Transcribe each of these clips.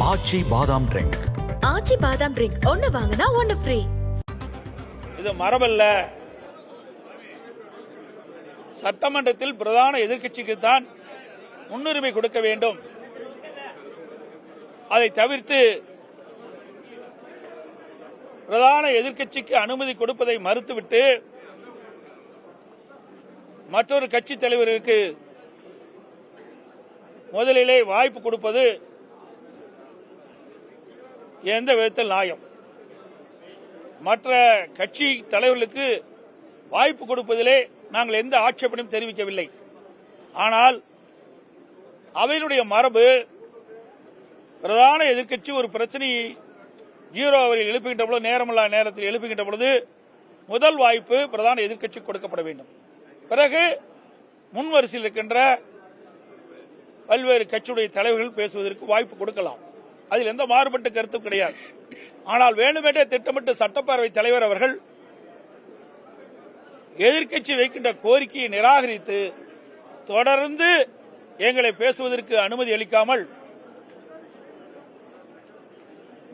ஆச்சி பாதாம் ட்ரிங்க். ஆச்சி பாதாம் ட்ரிங்க் ஒன்னு வாங்கினா ஒன்னு ஃப்ரீ. இது மரபல்ல. சட்டமன்றத்தில் பிரதான எதிர்க்கட்சிக்கு தான் முன்னுரிமை கொடுக்க வேண்டும். அதை தவிர்த்து பிரதான எதிர்க்கட்சிக்கு அனுமதி கொடுப்பதை மறுத்துவிட்டு மற்றொரு கட்சி தலைவருக்கு முதலிலே வாய்ப்பு கொடுப்பது எந்த விதத்தில் நியாயம்? மற்ற கட்சி தலைவர்களுக்கு வாய்ப்பு கொடுப்பதிலே நாங்கள் எந்த ஆட்சேபனையும் தெரிவிக்கவில்லை. ஆனால் அவையினுடைய மரபு பிரதான எதிர்க்கட்சி ஒரு பிரச்சனையை 0 அவரில் எழுப்புகின்ற பொழுது, நேரமில்லா நேரத்தில் எழுப்புகின்ற பொழுது முதல் வாய்ப்பு பிரதான எதிர்க்கட்சி கொடுக்கப்பட வேண்டும். பிறகு முன்வரிசையில் இருக்கின்ற பல்வேறு கட்சியுடைய தலைவர்கள் பேசுவதற்கு வாய்ப்பு கொடுக்கலாம். அதில் எந்த மாறுபட்ட கருத்தும் கிடையாது. ஆனால் வேண்டுமென்றே திட்டமிட்டு சட்டப்பேரவை தலைவர் அவர்கள் எதிர்க்கட்சி வைக்கின்ற கோரிக்கையை நிராகரித்து தொடர்ந்து எங்களை பேசுவதற்கு அனுமதி அளிக்காமல்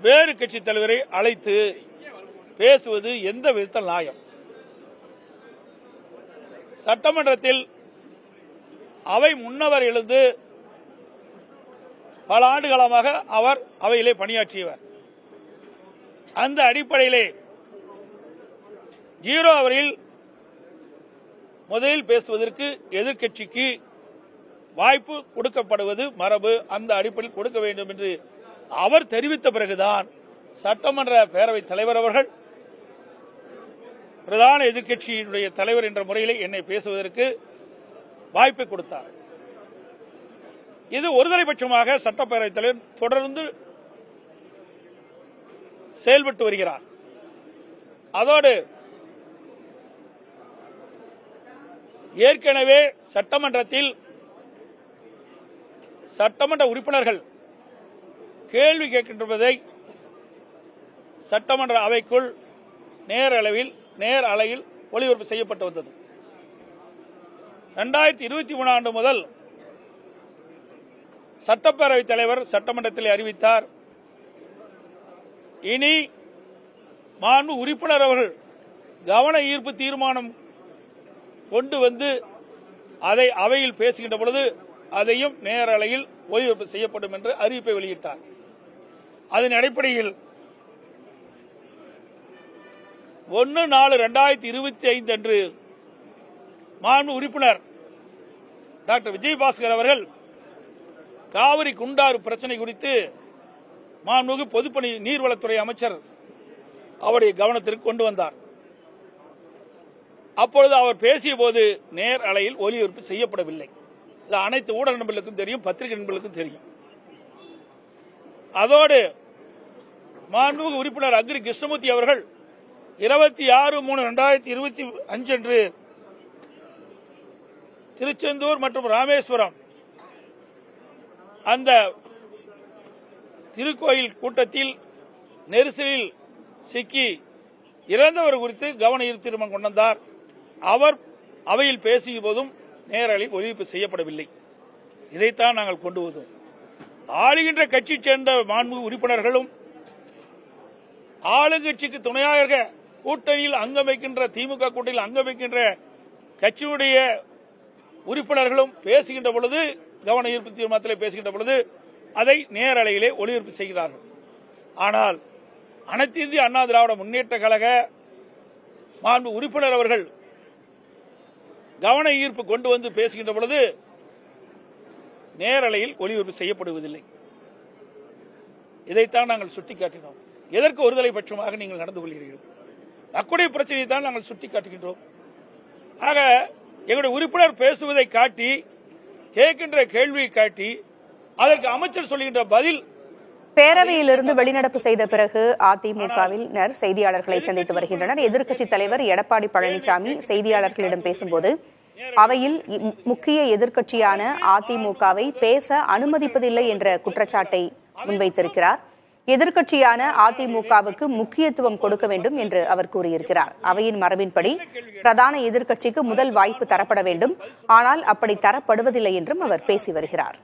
வேறு கட்சி தலைவரை அழைத்து பேசுவது எந்த விதத்தில் நியாயம்? சட்டமன்றத்தில் அவை முன்னவர் எழுந்து பல ஆண்டுகாலமாக அவர் அவையிலே பணியாற்றியவர். அந்த அடிப்படையிலே 0 அவரில் முதலில் பேசுவதற்கு எதிர்க்கட்சிக்கு வாய்ப்பு கொடுக்கப்படுவது மரபு. அந்த அடிப்படையில் கொடுக்க வேண்டும் என்று அவர் தெரிவித்த பிறகுதான் சட்டமன்ற பேரவைத் தலைவர் அவர்கள் பிரதான எதிர்க்கட்சியினுடைய தலைவர் என்ற முறையில் என்னை பேசுவதற்கு வாய்ப்பை கொடுத்தார். இது ஒருதலைபட்சமாக சட்டப்பேரவைத் தலைவர் தொடர்ந்து செயல்பட்டு வருகிறார். அதோடு ஏற்கனவே சட்டமன்றத்தில் சட்டமன்ற உறுப்பினர்கள் கேள்வி கேட்கின்றதை சட்டமன்ற அவைக்குள் நேர் அலையில் ஒளிபரப்பு செய்யப்பட்டு வந்தது. 2023 ஆண்டு முதல் சட்டப்பேரவைத் தலைவர் சட்டமன்றத்தில் அறிவித்தார், இனி மாண்பு உறுப்பினர் அவர்கள் கவன ஈர்ப்பு தீர்மானம் கொண்டு வந்து அதை அவையில் பேசுகின்ற பொழுது அதையும் நேரலையில் ஒளிபரப்பு செய்யப்படும் என்று அறிவிப்பை வெளியிட்டார். அதன் அடிப்படையில் 1/4/2025 அன்று மாண்பு உறுப்பினர் டாக்டர் விஜயபாஸ்கர் அவர்கள் காவிரி குண்டாறு பிரச்சனை குறித்து மாண்புமிகு பொதுப்பணி நீர்வளத்துறை அமைச்சர் அவருடைய கவனத்திற்கு கொண்டு வந்தார். அப்பொழுது அவர் பேசிய போது நேர் அலையில் ஒலிபரப்பு செய்யப்படவில்லை. இது அனைத்து ஊடக நண்பர்களுக்கும் தெரியும், பத்திரிகை நண்பர்களுக்கும் தெரியும். அதோடு மாண்புமிகு உறுப்பினர் அக்ரி கிருஷ்ணமூர்த்தி அவர்கள் 26/3/2025 அன்று திருச்செந்தூர் மற்றும் ராமேஸ்வரம் அந்த திருக்கோயில் கூட்டத்தில் நெரிசலில் சிக்கி இறந்தவர் குறித்து கவன ஈர்ப்பு தீர்மானம் கொண்டு வந்தார். அவர் அவையில் பேசிய போதும் நேரலை ஒளிபரப்பு செய்யப்படவில்லை. இதைத்தான் நாங்கள் கொண்டு வந்தோம். ஆளுகின்ற கட்சி சேர்ந்த மாண்பு உறுப்பினர்களும் ஆளுங்கட்சிக்கு துணையாக கூட்டணியில் அங்கம் வைக்கின்ற திமுக கூட்டணியில் அங்கம் வைக்கின்ற கட்சியுடைய உறுப்பினர்களும் பேசுகின்ற பொழுது, கவன ஈர்ப்பு தீர்மானத்தில் பேசுகின்ற பொழுது அதை நேரலையிலே ஒளிபரப்பு செய்கிறார்கள். ஆனால் அனைத்து இந்திய அண்ணா திராவிட முன்னேற்ற கழக மாண்பு உறுப்பினர் அவர்கள் கவன ஈர்ப்பு கொண்டு வந்து பேசுகின்ற பொழுது நேரலையில் ஒளிபரப்பு செய்யப்படுவதில்லை. இதைத்தான் நாங்கள் சுட்டிக்காட்டினோம். எதற்கு ஒருதலைபட்சமாக நீங்கள் நடந்து கொள்கிறீர்கள்? அக்குடைய பிரச்சனையை தான் நாங்கள் சுட்டிக்காட்டுகின்றோம். ஆக எங்களுடைய உறுப்பினர் பேசுவதை காட்டி, கேட்கின்ற கேள்வியை காட்டி, அதற்கு அமைச்சர் சொல்லுகின்ற பதில். பேரவையிலிருந்து வெளிநடப்பு செய்த பிறகு அதிமுகவினர் செய்தியாளர்களை சந்தித்து வருகின்றனர். எதிர்க்கட்சித் தலைவர் எடப்பாடி பழனிசாமி செய்தியாளர்களிடம் பேசும்போது அவையில் முக்கிய எதிர்க்கட்சியான அதிமுகவை பேச அனுமதிப்பதில்லை என்ற குற்றச்சாட்டை முன்வைத்திருக்கிறார். எதிர்க்கட்சியான அதிமுகவுக்கு முக்கியத்துவம் கொடுக்க வேண்டும் என்று அவர் கூறியிருக்கிறார். அவையின் மரபின்படி பிரதான எதிர்க்கட்சிக்கு முதல் வாய்ப்பு தரப்பட வேண்டும், ஆனால் அப்படி தரப்படுவதில்லை என்றும் அவர் பேசி வருகிறார்.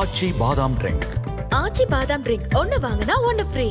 ஆச்சி பாதாம் ட்ரிங்க். ஆச்சி பாதாம் ட்ரிங்க் ஒன்னு வாங்கினா ஒன்னு ஃப்ரீ.